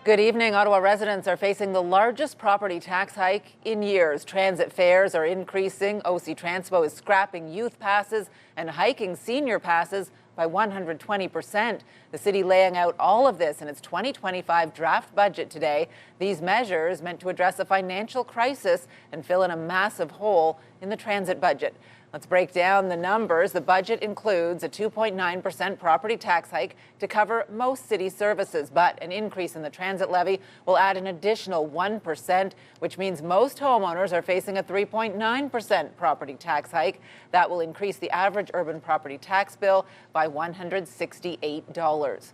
Good evening. Ottawa residents are facing the largest property tax hike in years. Transit fares are increasing. OC Transpo is scrapping youth passes and hiking senior passes by 120%. The city laying out all of this in its 2025 draft budget today. These measures meant to address a financial crisis and fill in a massive hole in the transit budget. Let's break down the numbers. The budget includes a 2.9% property tax hike to cover most city services, but an increase in the transit levy will add an additional 1%, which means most homeowners are facing a 3.9% property tax hike. That will increase the average urban property tax bill by $168.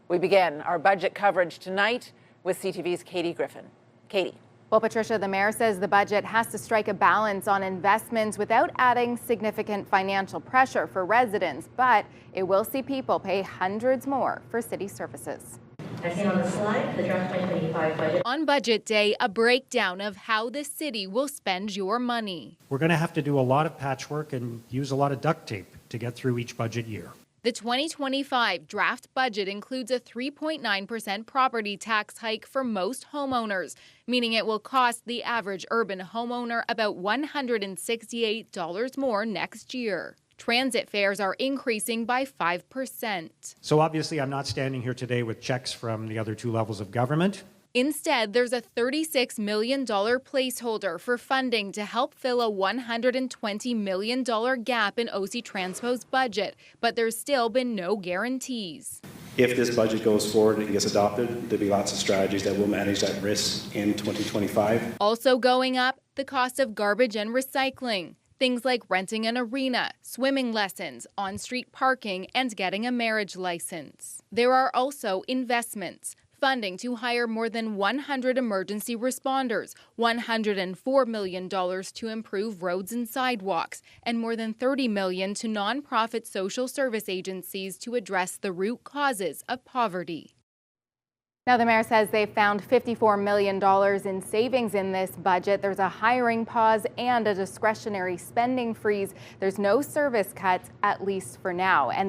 We begin our budget coverage tonight with CTV's Katie Griffin. Katie. Well, Patricia, the mayor says the budget has to strike a balance on investments without adding significant financial pressure for residents, but it will see people pay hundreds more for city services. As seen on the slide, the draft 2025 budget. On Budget Day, a breakdown of how the city will spend your money. We're going to have to do a lot of patchwork and use a lot of duct tape to get through each budget year. The 2025 draft budget includes a 3.9% property tax hike for most homeowners, meaning it will cost the average urban homeowner about $168 more next year. Transit fares are increasing by 5%. So obviously, I'm not standing here today with checks from the other two levels of government. Instead, there's a $36 million placeholder for funding to help fill a $120 million gap in OC Transpo's budget, but there's still been no guarantees. If this budget goes forward and gets adopted, there'll be lots of strategies that will manage that risk in 2025. Also going up, the cost of garbage and recycling. Things like renting an arena, swimming lessons, on-street parking, and getting a marriage license. There are also investments. Funding to hire more than 100 emergency responders, $104 million to improve roads and sidewalks, and more than $30 million to nonprofit social service agencies to address the root causes of poverty. Now, the mayor says they've found $54 million in savings in this budget. There's a hiring pause and a discretionary spending freeze. There's no service cuts, at least for now. And